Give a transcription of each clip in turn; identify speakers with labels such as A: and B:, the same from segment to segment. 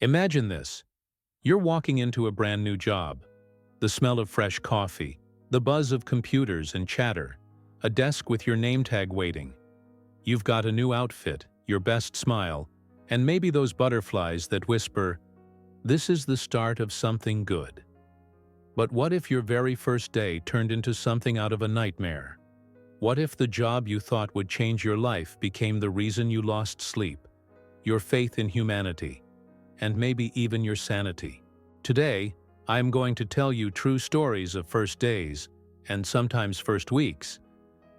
A: Imagine this. You're walking into a brand new job. The smell of fresh coffee, the buzz of computers and chatter, a desk with your name tag waiting. You've got a new outfit, your best smile, and maybe those butterflies that whisper, "This is the start of something good." But what if your very first day turned into something out of a nightmare? What if the job you thought would change your life became the reason you lost sleep, your faith in humanity, and maybe even your sanity? Today, I am going to tell you true stories of first days, and sometimes first weeks,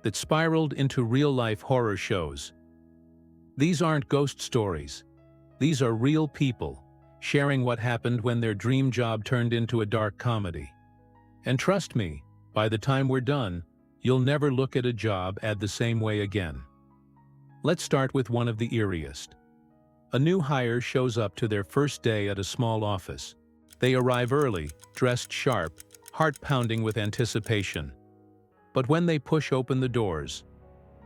A: that spiraled into real-life horror shows. These aren't ghost stories. These are real people, sharing what happened when their dream job turned into a dark comedy. And trust me, by the time we're done, you'll never look at a job ad the same way again. Let's start with one of the eeriest. A new hire shows up to their first day at a small office. They arrive early, dressed sharp, heart pounding with anticipation. But when they push open the doors,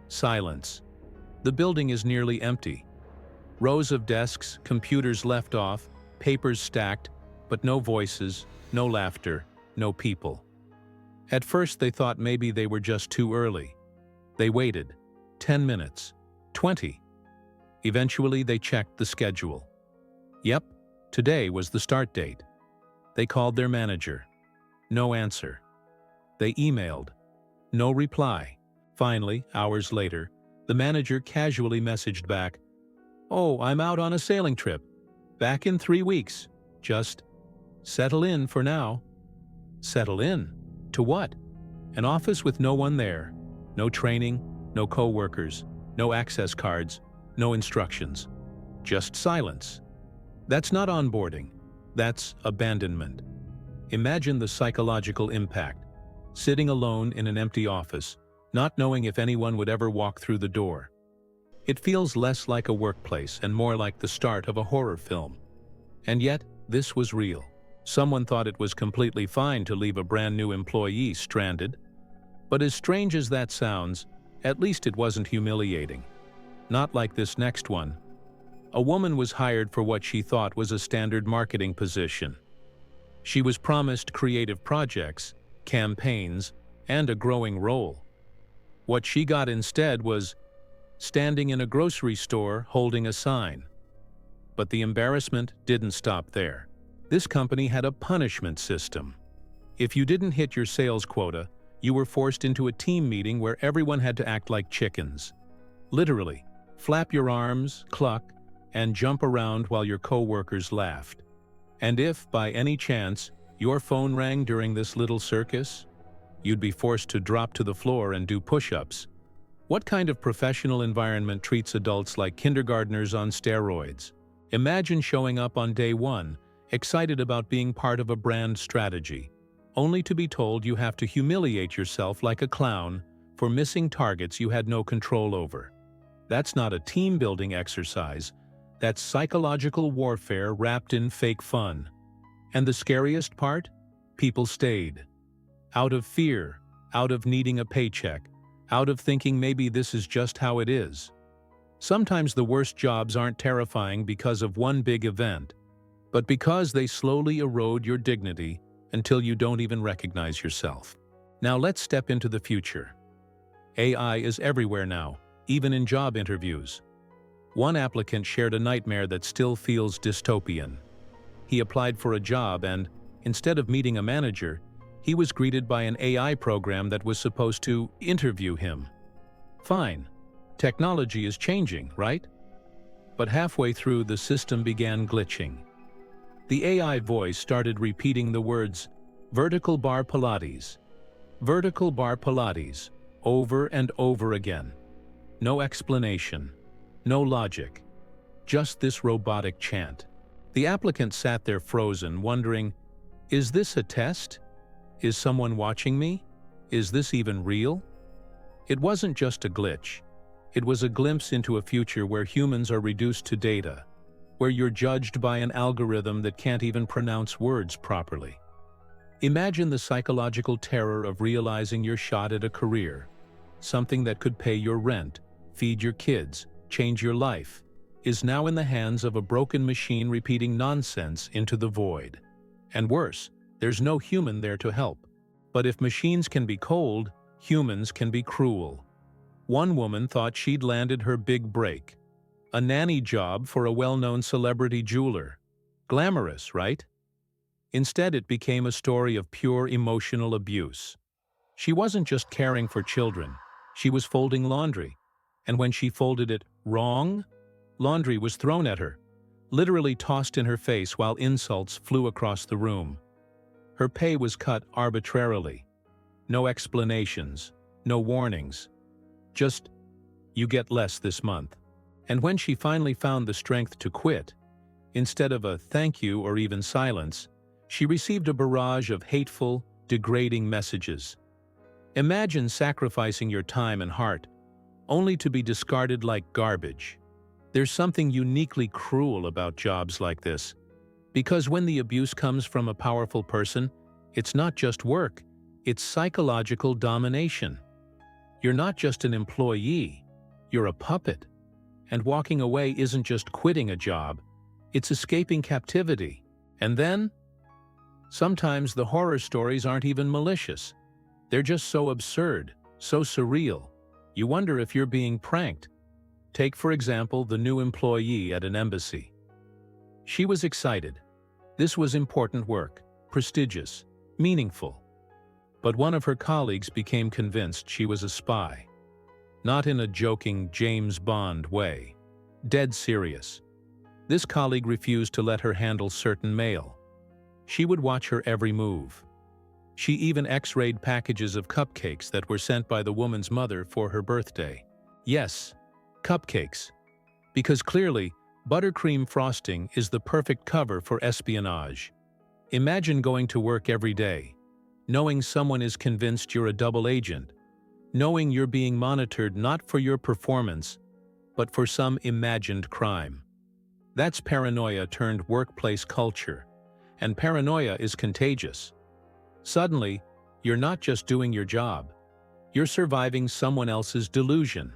A: silence. The building is nearly empty. Rows of desks, computers left off, papers stacked, but no voices, no laughter, no people. At first they thought maybe they were just too early. They waited. 10 minutes. 20. Eventually they checked the schedule. Yep, today was the start date. They called their manager. No answer. They emailed. No reply. Finally, hours later, the manager casually messaged back, "Oh, I'm out on a sailing trip. Back in 3 weeks. Just settle in for now." Settle in? To what? An office with no one there. No training, no coworkers, no access cards, no instructions. Just silence. That's not onboarding. That's abandonment. Imagine the psychological impact. Sitting alone in an empty office, not knowing if anyone would ever walk through the door. It feels less like a workplace and more like the start of a horror film. And yet, this was real. Someone thought it was completely fine to leave a brand new employee stranded. But as strange as that sounds, at least it wasn't humiliating. Not like this next one. A woman was hired for what she thought was a standard marketing position. She was promised creative projects, campaigns, and a growing role. What she got instead was standing in a grocery store holding a sign. But the embarrassment didn't stop there. This company had a punishment system. If you didn't hit your sales quota, you were forced into a team meeting where everyone had to act like chickens. Literally, flap your arms, cluck, and jump around while your coworkers laughed. And if, by any chance, your phone rang during this little circus, you'd be forced to drop to the floor and do push-ups. What kind of professional environment treats adults like kindergartners on steroids? Imagine showing up on day one, excited about being part of a brand strategy, only to be told you have to humiliate yourself like a clown for missing targets you had no control over. That's not a team-building exercise. That's psychological warfare wrapped in fake fun. And the scariest part? People stayed. Out of fear, out of needing a paycheck, out of thinking maybe this is just how it is. Sometimes the worst jobs aren't terrifying because of one big event, but because they slowly erode your dignity until you don't even recognize yourself. Now let's step into the future. AI is everywhere now, even in job interviews. One applicant shared a nightmare that still feels dystopian. He applied for a job and, instead of meeting a manager, he was greeted by an AI program that was supposed to interview him. Fine. Technology is changing, right? But halfway through, the system began glitching. The AI voice started repeating the words, "vertical bar Pilates, vertical bar Pilates," over and over again. No explanation, no logic, just this robotic chant. The applicant sat there frozen, wondering, is this a test? Is someone watching me? Is this even real? It wasn't just a glitch. It was a glimpse into a future where humans are reduced to data, where you're judged by an algorithm that can't even pronounce words properly. Imagine the psychological terror of realizing you're shot at a career, something that could pay your rent, feed your kids, change your life, is now in the hands of a broken machine repeating nonsense into the void. And worse, there's no human there to help. But if machines can be cold, humans can be cruel. One woman thought she'd landed her big break. A nanny job for a well-known celebrity jeweler. Glamorous, right? Instead, it became a story of pure emotional abuse. She wasn't just caring for children, she was folding laundry. And when she folded it wrong, laundry was thrown at her, literally tossed in her face while insults flew across the room. Her pay was cut arbitrarily. No explanations, no warnings. Just, you get less this month. And when she finally found the strength to quit, instead of a thank you or even silence, she received a barrage of hateful, degrading messages. Imagine sacrificing your time and heart, only to be discarded like garbage. There's something uniquely cruel about jobs like this, because when the abuse comes from a powerful person, it's not just work, it's psychological domination. You're not just an employee, you're a puppet. And walking away isn't just quitting a job, it's escaping captivity. And then, sometimes the horror stories aren't even malicious. They're just so absurd, so surreal. You wonder if you're being pranked. Take, for example, the new employee at an embassy. She was excited. This was important work, prestigious, meaningful. But one of her colleagues became convinced she was a spy. Not in a joking James Bond way. Dead serious. This colleague refused to let her handle certain mail. She would watch her every move. She even X-rayed packages of cupcakes that were sent by the woman's mother for her birthday. Yes, cupcakes. Because clearly, buttercream frosting is the perfect cover for espionage. Imagine going to work every day, knowing someone is convinced you're a double agent, knowing you're being monitored not for your performance, but for some imagined crime. That's paranoia turned workplace culture, and paranoia is contagious. Suddenly, you're not just doing your job, you're surviving someone else's delusion.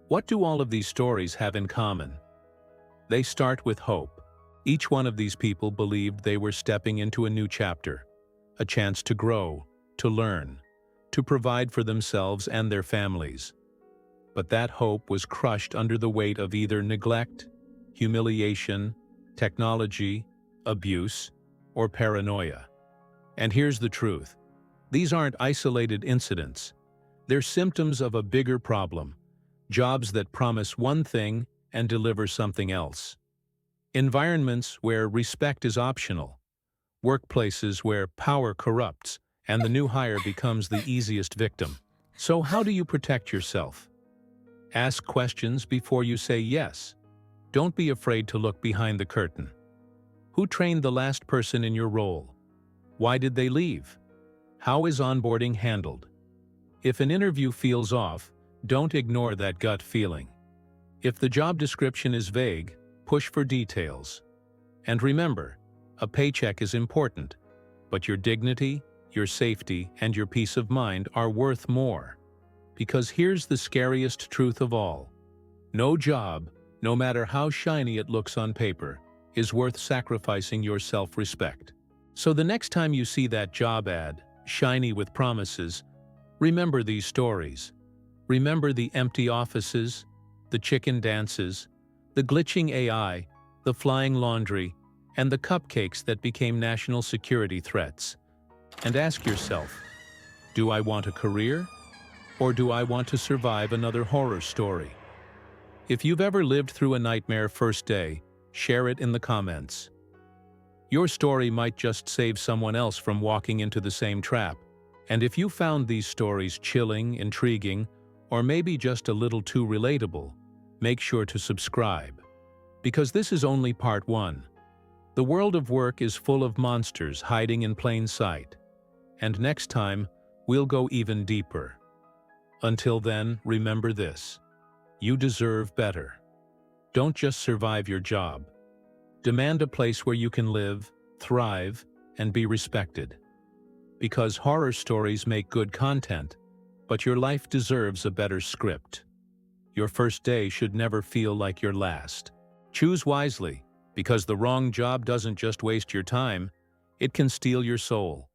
A: What do all of these stories have in common? They start with hope. Each one of these people believed they were stepping into a new chapter, a chance to grow, to learn, to provide for themselves and their families. But that hope was crushed under the weight of either neglect, humiliation, technology, abuse, or paranoia. And here's the truth. These aren't isolated incidents. They're symptoms of a bigger problem. Jobs that promise one thing and deliver something else. Environments where respect is optional. Workplaces where power corrupts and the new hire becomes the easiest victim. So how do you protect yourself? Ask questions before you say yes. Don't be afraid to look behind the curtain. Who trained the last person in your role? Why did they leave? How is onboarding handled? If an interview feels off, don't ignore that gut feeling. If the job description is vague, push for details. And remember, a paycheck is important, but your dignity, your safety, and your peace of mind are worth more. Because here's the scariest truth of all. No job, no matter how shiny it looks on paper, is worth sacrificing your self-respect. So the next time you see that job ad, shiny with promises, remember these stories. Remember the empty offices, the chicken dances, the glitching AI, the flying laundry, and the cupcakes that became national security threats. And ask yourself, do I want a career? Or do I want to survive another horror story? If you've ever lived through a nightmare first day, share it in the comments. Your story might just save someone else from walking into the same trap. And if you found these stories chilling, intriguing, or maybe just a little too relatable, make sure to subscribe. Because this is only part 1. The world of work is full of monsters hiding in plain sight. And next time, we'll go even deeper. Until then, remember this. You deserve better. Don't just survive your job. Demand a place where you can live, thrive, and be respected. Because horror stories make good content, but your life deserves a better script. Your first day should never feel like your last. Choose wisely, because the wrong job doesn't just waste your time, it can steal your soul.